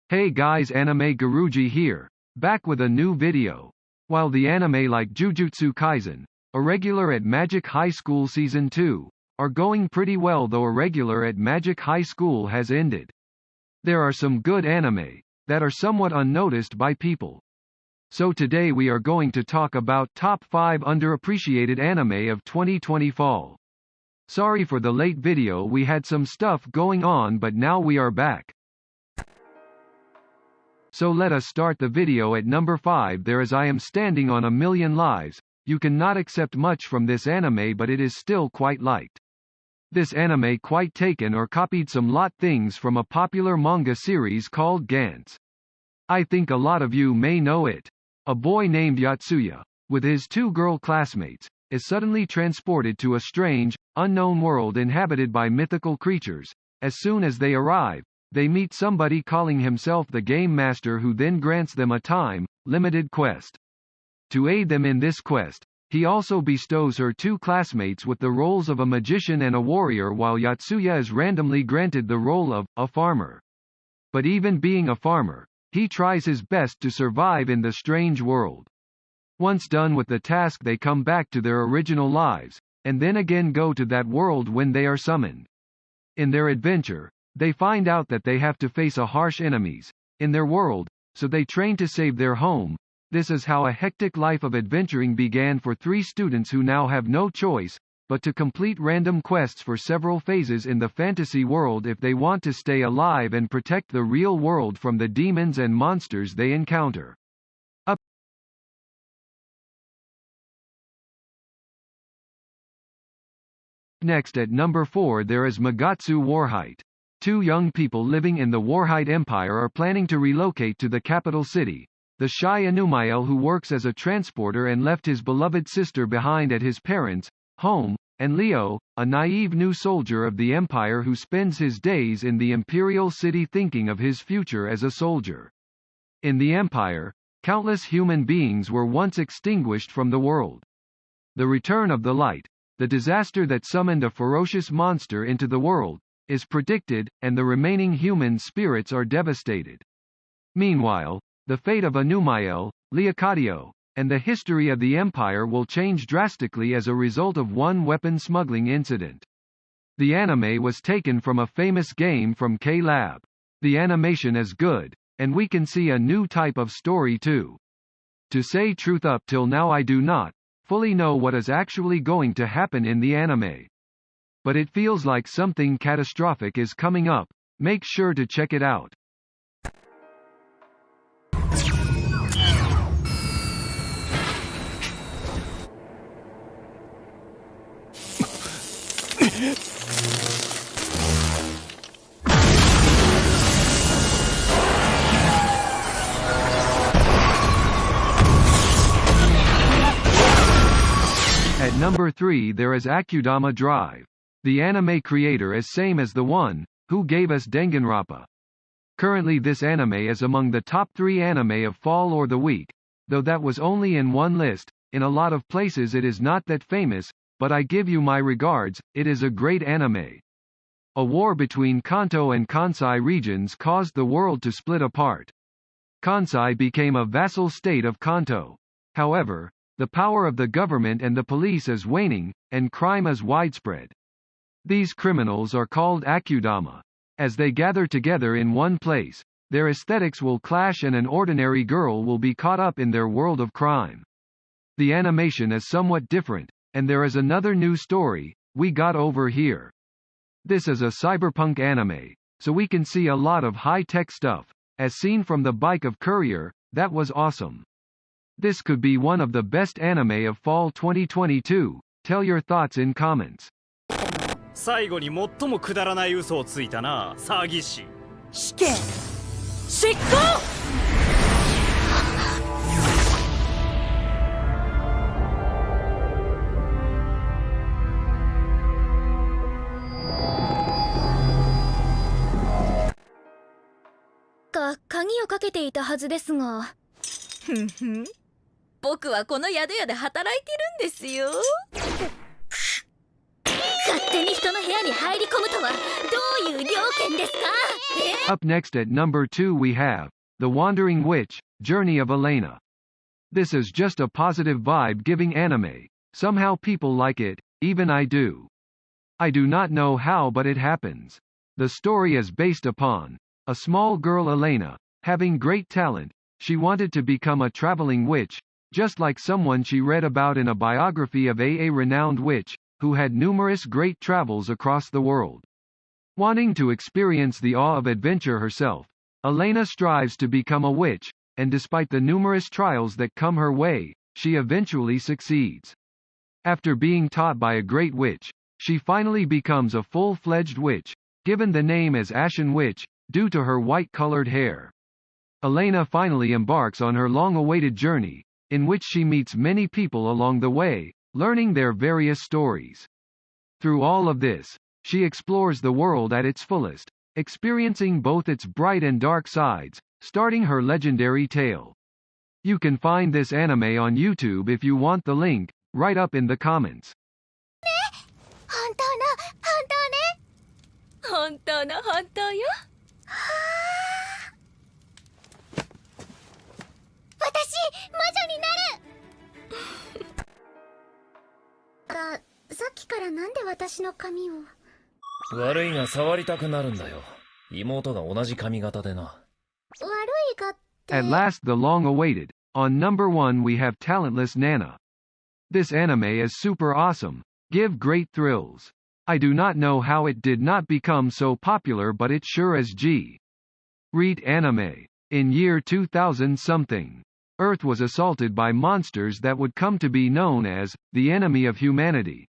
Hey guys, Anime Guruji here, back with a new video. While the anime like Jujutsu Kaisen, Irregular at Magic High School Season 2, are going pretty well, though Irregular at Magic High School has ended. There are some good anime that are somewhat unnoticed by people. So today we are going to talk about top 5 underappreciated anime of 2020 fall. Sorry for the late video, we had some stuff going on, but now we are back. So let us start the video at number 5. There is I Am Standing on a Million Lives. You cannot accept much from this anime, but it is still quite liked. This anime quite taken or copied some lot things from a popular manga series called ⴠ I think a lot of you may know it. A boy named Yotsuya, with his 2 girl classmates, is suddenly transported to a strange, unknown world inhabited by mythical creatures. As soon as they arrive, they meet somebody calling himself the Game Master, who then grants them a time-limited quest. To aid them in this quest, he also bestows her 2 classmates with the roles of a magician and a warrior, while Yotsuya is randomly granted the role of a farmer. But even being a farmer, he tries his best to survive in the strange world. Once done with the task, they come back to their original lives, and then again go to that world when they are summoned. In their adventure, they find out that they have to face a harsh enemies in their world, so they train to save their home. This is how a hectic life of adventuring began for 3 students who now have no choice but to complete random quests for several phases in the fantasy world if they want to stay alive and protect the real world from the demons and monsters they encounter. Next at number 4 there is Magatsu Warhite. 2 young people living in the Warhite Empire are planning to relocate to the capital city. The shy Inumael, who works as a transporter and left his beloved sister behind at his parents' home, and Leo, a naive new soldier of the Empire who spends his days in the imperial city thinking of his future as a soldier. In the Empire, countless human beings were once extinguished from the world. The return of the light, the disaster that summoned a ferocious monster into the world, is predicted, and the remaining human spirits are devastated. Meanwhile, the fate of Inumael, Leocadio, and the history of the Empire will change drastically as a result of one weapon smuggling incident. The anime was taken from a famous game from K-Lab. The animation is good, and we can see a new type of story too. To say truth, up till now I do not fully know what is actually going to happen in the anime. But it feels like something catastrophic is coming up. Make sure to check it out. At number 3 there is Akudama Drive. The anime creator is same as the one who gave us Danganronpa. Currently this anime is among the top 3 anime of fall or the week, though that was only in one list. In a lot of places it is not that famous, but I give you my regards, it is a great anime. A war between Kanto and Kansai regions caused the world to split apart. Kansai became a vassal state of Kanto. However, the power of the government and the police is waning, and crime is widespread. These criminals are called Akudama. As they gather together in one place, their aesthetics will clash and an ordinary girl will be caught up in their world of crime. The animation is somewhat different, and there is another new story we got over here. This is a cyberpunk anime, so we can see a lot of high-tech stuff, as seen from the bike of Courier. That was awesome. This could be one of the best anime of fall 2022. Tell your thoughts in comments. 最後に最もくだらない嘘をついたな、詐欺師。死刑執行。鍵をかけていたはずですが。ふんふん。僕はこの宿屋で働いてるんですよ。勝手に人の部屋に入り込むとはどういう了見ですか？ Up next at number 2 we have The Wandering Witch, Journey of Elena. This is just a positive vibe-giving anime. Somehow people like it, even I do. I do not know how, but it happens. The story is based upon a small girl Elena, having great talent. She wanted to become a traveling witch, just like someone she read about in a biography of a renowned witch, who had numerous great travels across the world. Wanting to experience the awe of adventure herself, Elena strives to become a witch, and despite the numerous trials that come her way, she eventually succeeds. After being taught by a great witch, she finally becomes a full-fledged witch, given the name as Ashen Witch, due to her white-colored hair. Elena finally embarks on her long-awaited journey, in which she meets many people along the way, learning their various stories. Through all of this, she explores the world at its fullest, experiencing both its bright and dark sides, starting her legendary tale. You can find this anime on YouTube if you want the link, right up in the comments. 本当の本当ね。本当の本当よ。私、魔女になる。さっきからなんで私の髪を。悪いが触りたくなるんだよ。妹が同じ髪型でな。悪いがって。At last, the long-awaited. On number 1 we have Talentless Nana. This anime is super awesome. Give great thrills. I do not know how it did not become so popular, but it sure is G. Read anime. In year 2000 something, Earth was assaulted by monsters that would come to be known as the enemy of humanity.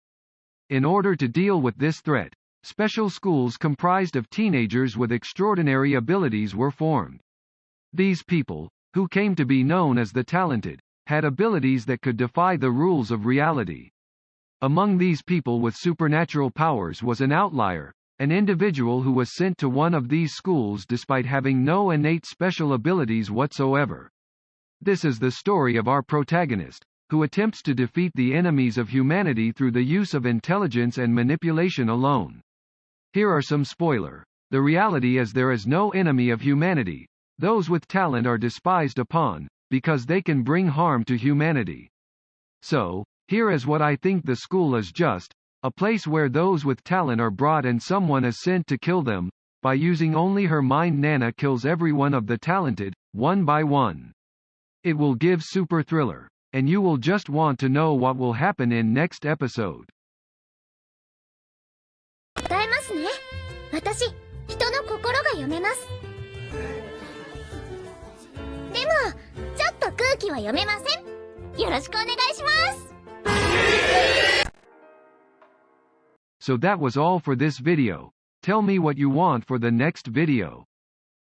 In order to deal with this threat, special schools comprised of teenagers with extraordinary abilities were formed. These people, who came to be known as the talented, had abilities that could defy the rules of reality. Among these people with supernatural powers was an outlier, an individual who was sent to one of these schools despite having no innate special abilities whatsoever. This is the story of our protagonist, who attempts to defeat the enemies of humanity through the use of intelligence and manipulation alone. Here are some spoiler. The reality is there is no enemy of humanity. Those with talent are despised upon, because they can bring harm to humanity. So, here is what I think: the school is just a place where those with talent are brought and someone is sent to kill them. By using only her mind, Nana kills every one of the talented, one by one. It will give super thriller, and you will just want to know what will happen in next episode. 答えますね。私、人の心が読めます。でも、ちょっと空気は読めません。よろしくお願いします。So that was all for this video. Tell me what you want for the next video.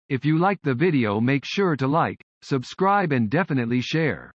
If you like the video, make sure to like, subscribe and definitely share.